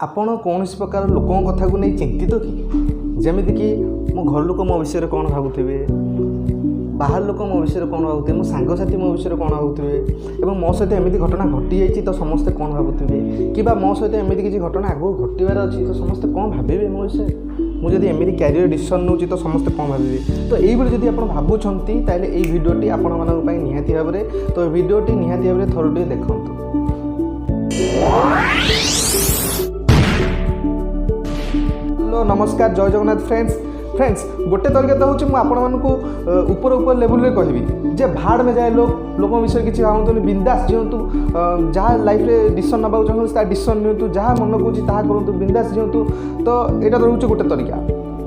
ଆପଣ କୌଣସି ପ୍ରକାର ଲୋକଙ୍କ କଥାକୁ ନେଇ ଚିନ୍ତିତ କି? ଯେମିତିକି ମୋ ଘର ଲୋକ ମୋ ବିଷୟରେ କ'ଣ ଭାବୁଥିବେ, ବାହାର ଲୋକ ମୋ ବିଷୟରେ କ'ଣ ଭାବୁଥିବେ, ମୋ ସାଙ୍ଗସାଥି ମୋ ବିଷୟରେ କ'ଣ ଭାବୁଥିବେ, ଏବଂ ମୋ ସହିତ ଏମିତି ଘଟଣା ଘଟିଯାଇଛି ତ ସମସ୍ତେ କ'ଣ ଭାବୁଥିବେ, କିମ୍ବା ମୋ ସହିତ ଏମିତି କିଛି ଘଟଣା ଆଗକୁ ଘଟିବାର ଅଛି ତ ସମସ୍ତେ କ'ଣ ଭାବିବେ ମୋ ବିଷୟରେ, ମୁଁ ଯଦି ଏମିତି କ୍ୟାରିୟର ଡିସିସନ୍ ନେଉଛି ତ ସମସ୍ତେ କ'ଣ ଭାବିବେ। ତ ଏଇଭଳି ଯଦି ଆପଣ ଭାବୁଛନ୍ତି ତାହେଲେ ଏଇ ଭିଡ଼ିଓଟି ଆପଣମାନଙ୍କ ପାଇଁ ନିହାତି ଭାବରେ ତ ଏ ଭିଡ଼ିଓଟି ନିହାତି ଭାବରେ ଥରୁଟିଏ ଦେଖନ୍ତୁ। हेलो नमस्कार, जय जगन्नाथ फ्रेंड्स गोटे तरीका हूँ आपको ऊपर लेवल कहबी जे भाड़ में जाए लोक विषय किसी भावतुनि बिंदास जीवतु जहाँ लाइफ में डिसीजन नवा चाहते डिसीजन नियंतु जहाँ मन को करूँ बिंदास जीवतु। तो यहाँ रोचे गोटे तरीका,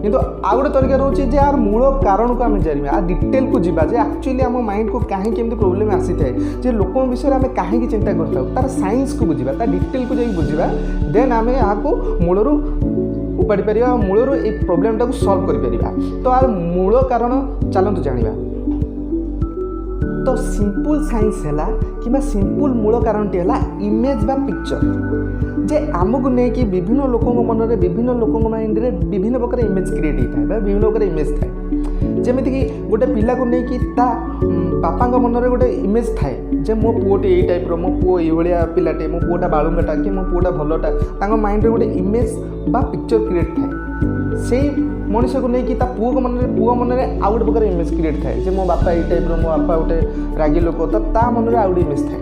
किंतु आउ गोटे तरीका रोचे जे यार मूल कारण को आम जाना आ डिटेल को जीवा जे एक्चुअली आम माइंड को कहीं केमती प्रोब्लेम आसी थाए जे लोक विषय आम कहीं चिंता करता तार साइंस को बुझा तार डिटेल को जाकि बुझा देन आम यहाँ मूलरू उपाड़ी पार मूलर ये प्रोब्लेमटा को सॉल्व कर। तो आर मूल कारण चलतु जाना। तो सिंपल साइंस है कि सिंपल मूल कारण टी है इमेज बा पिक्चर जे आमको लेकिन विभिन्न लोकों मन में विभिन्न लोकों माइंड रे विभिन्न प्रकार इमेज क्रिएट होता है विभिन्न प्रकार इमेज थाए। जमीक गोटे पिला को लेकिन बापा मन में गोटे इमेज थाए जे मो पुओटे यही टाइप मो पुओ ये पिलाटे मो पुओटा बालुंगाटा कि मो पुओटा भलटा माइंड रे गोटे इमेज बा पिक्चर क्रिएट थाए। से मनीष को लेकिन पुओ मन में आउ गोटे प्रकार इमेज क्रिएट थाए जे मो बापा यही टाइप मो बापा गोटे रागी लोक तो ता मन में आउ गोटे इमेज थाए।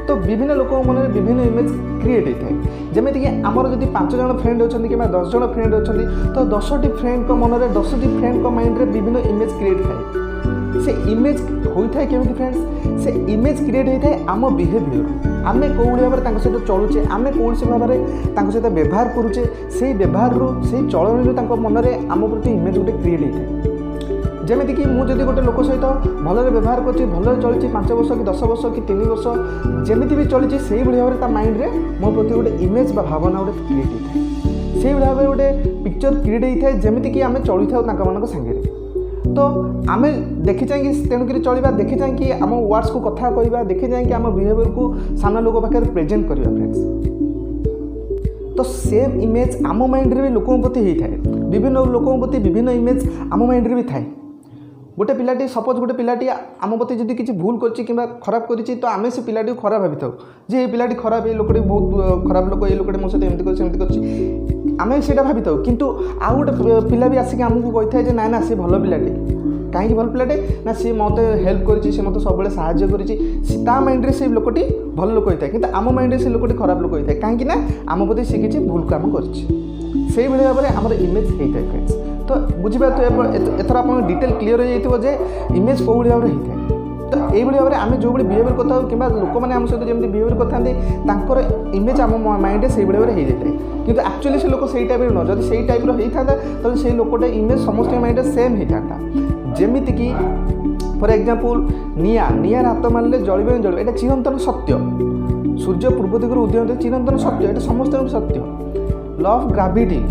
तो विभिन्न लोक मन में विभिन्न इमेज क्रिएट होता है। जमीक आमर जब 5 जन फ्रेंड अच्छा कि 10 जन फ्रेंड अच्छा तो 10टी फ्रेंड को मन में 10टी फ्रेंड को माइंड रे विभिन्न इमेज क्रिएट थाए। से इमेज होता है केमिति फ्रेंड्स, से इमेज क्रिएट होता है आम बिहेवियर आम कौ भाव में सहित चलुचे आम कौन भाव में सहित व्यवहार करुचे से व्यवहार से चलन मन में आम प्रति इमेज गोटे क्रिएट होता है। जमीक मुझे गोटे लोक सहित भलरे व्यवहार कर भलरे चलती 5 वर्ष कि 10 वर्ष कि 3 वर्ष जमीती भी चली से भाव में माइंड में मो प्रति गोटे इमेज बा भावना गोटे क्रिएट होता है। से भाव में गोटे पिक्चर क्रिएट होता है जमीक आम चली था सांगे। तो आम देखी चाहिए तेणुक चलवा देखी चाहिए आम वर्ड्स को कथा कहवा देखी चाहिए आम बिहेवियर को सामना लोक पाखे प्रेजेंट करवा फ्रेंड्स। तो सेम इमेज आम माइंड रे भी लोकों प्रति होता है विभिन्न लोकों प्रति विभिन्न इमेज आम माइंड रे भी थाए। गोटे पिलाटी सपोज गोटे पिलाटी आम प्रति जब किसी भूल कर खराब कर तो आम से पिलाटी को खराब भावी था जे ये पिलाटी खराब ये लोकटी बहुत खराब लोक ये लोकटी मो सहित एमती कर आम से भावी था। किंतु आउ गोटे पिला भी आसिक आमको कही था ना सी भल पिलाटे कहीं भल पिलाटे ना सी मत हेल्प कर मत सब साहाଯ୍य कर माइंड से लोकटी भल लोक होता है कि आम माइंड से लोकटी खराब लोक होता है कहीं आम प्रति सी किसी भूल काम कर भाव में आम इमेज होता है फ्रेंड्स। तो बुझीपार एथर आप डिटेल क्लीयर हो जाए इमेज कौ भाव में होता है। तो यही भाव में आम जो बिहेवियर करता कि लोक मैंने आम सहित जमी बिहेवियर करते इमेज आम माइंड से भाव में हो जाए कि एक्चुअली से लोक से टाइप न जब से टाइप होता तो से लोकटे इमेज समस्त माइंड सेम होता। जमीक कि फॉर एग्जांपल निआ हाथ मारे जलवे जलवे ये चिरंतन सत्य सूर्य पूर्व दिगरू उदय चिरंतन सत्य ये समस्त सत्य। लॉ ऑफ ग्रेविटी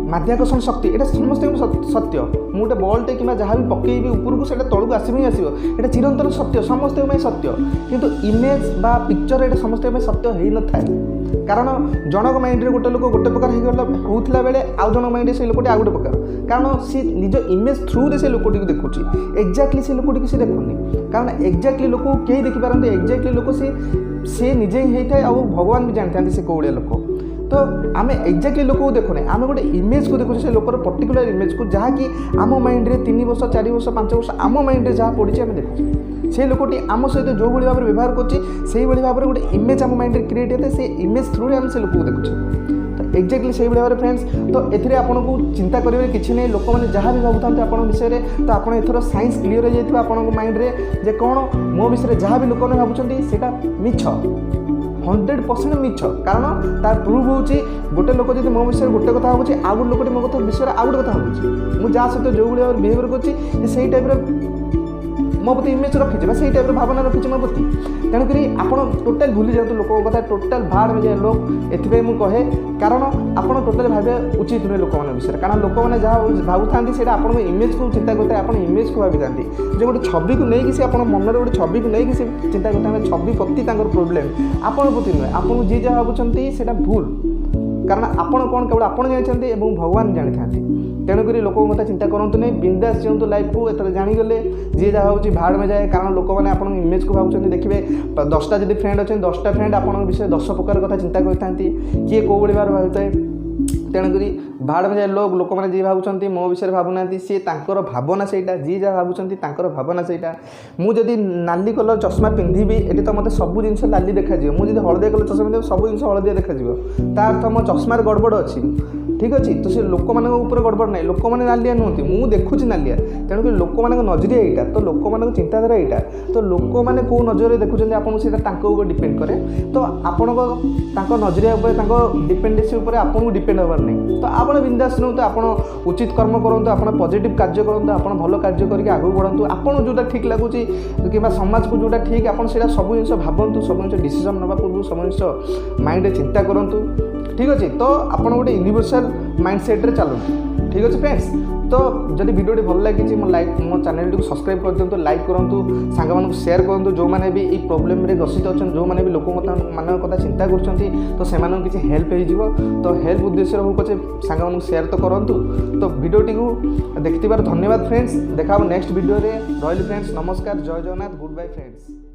माध्याकर्षण शक्ति ये समस्त सत्य मु गोटे बल्टे कि जहाँ भी पकईबी उपरको से तलू आसब ही आसो ये चिरंतन सत्य समस्त सत्य। किंतु इमेज बा पिक्चर ये समस्त सत्य हो न था कारण जनक माइंड रे गोटे लोक गोटे प्रकार होता बेले आउ जन माइंड से लोकटी आउ गोटे प्रकार कारण सी निज इमेज थ्रू से लोकटी को देखुची एक्जाक्टली से लोकटी को सी देखुनी कारण एक्जाक्टली लोक कई देखिपारती एक्जाक्टली लोक सी निजे ही होता है और भगवान भी जानी था से कौड़िया लोक। तो आम एक्जाक्टली लोक को देखुने आम गोटे इमेज को देखुचे से लोकर पर्टिकुलर इमेज को जहाँकि आम माइंड रे 3 वर्ष 4 वर्ष 5 वर्ष आम माइंड रे जहाँ पड़ी आम देखुचे से लोकटी आम सहित जो भाव में व्यवहार कर भाव में गोटे इमेज आम माइंड रे क्रिएट होता है से इमेज थ्रू आम से लोक को देखुचे। तो एक्जाक्टली से भाव में फ्रेंड्स तो एथिरे आपन को चिंता करेंगे किसी नहीं लोक मैंने जहाँ भी भावुता आप विषय में तो आप एथर साइंस क्लीयर हो जाए आप माइंड रे जे कौन मो विषय जहाँ भी लोक मैंने भावुं से मिछ 100% मिछ कारण तार प्रूफ होची गोटे लोक जब मो विषय गोटे कथा होची आउ गोटे लोकटी मो कथा विषय आउ गोटे कथा होची मु जहाँ सहित जो भाव में बिहेवियर कर से टाइप मो प्रति इमेज रखी से टाइप भावना रखी मो प्रति तेणुक आप टोटाल भूली जातु लोक कथा टोटाल भाड़ में जाए लोक एथि मुझे कहे कारण आप टोटाल भावे उचित नुहे लोक मैंने विषय कारण लोक मैंने जहाँ भावुता से आप इमेज को चिंता करते आप इमेज को भावी था जो गोटे छवि को लेकिन से मन में गोटे छवि को लेकिन से चिंता करते छवि प्रति प्रोब्लेम आप प्रति नुहे आपको जी जहाँ भावुं से भूल कारण आपण कौन केवल आपण जानते और भगवान जानी था तेणुक लोक कथा चिंता करतु नहीं बिंदास जीवंतु लाइफ को एत जानीगले जी जहाँ हूँ भाड़ में जाए कारण लोक मैंने आप इमेज को भावुं देखिए 10टा जब फ्रेंड अच्छे 10टा फ्रेंड आप विषय 10 प्रकार कथा चिंता करते किए कौ भाव भाव भाई तेणुक भाड़ में जाए लोक मैंने जी भावुं मो विषय भावुना सी तर भावना से जी जहाँ भावुं भावना से मुझे नाली कलर चश्मा पिंधि ये तो मतलब सब जिन लाली देखा मुझे हलदिया कलर चश्मा पिंधि सब जिन हलदिया देखा तार अर्थ मो चश्मार गड़बड़ अच्छी ठीक अच्छे तो सी लोक मान गड़बड़ ना लोक मैंने नालिया नुहति मुझे देखुची नालिया तेणुक लोक मान नजरिया यहाँ तो लोक मान चिंताधारा यहाँ तो लोक मैंने कौ नजर देखुं आपको डिपेंड करे तो आपण नजरिया डिपेंडेन्सी आपको डिपेंड होबार नहीं तो आप बिंदास नुहतु आप उचित कर्म करूँ आप पॉजिटिव कार्य करूँ आप भल कार्य करके आगे बढ़ू आपको जोटा ठीक लगुच कि समाज को जोटा ठीक आप सब जिन भावतु सब जिन डिसीजन ना पूर्व सब जिन माइंड चिंता करूँ ठीक अच्छे तो आप गोटे यूनिवर्सल माइंडसेट रे चलते ठीक अच्छे फ्रेंड्स तो जब वीडियो भल लगी मो चैनल को सब्सक्राइब कर दिंतु लाइक करूँ सांग मानक शेयर करूँ जो मैंने भी प्रोब्लेम रे ग्रसित अच्छा जो मैंने भी लोक मान कथा चिंता कर तो से किसी हेल्प हो तो हेल्प उद्देश्य हो पचे सांग मानक शेयर तो करूँ तो वीडियोटी को देखिबार धन्यवाद फ्रेंड्स देखा नेक्स्ट वीडियो रे रही फ्रेंड्स नमस्कार जय जगन्नाथ गुड बाय फ्रेंड्स।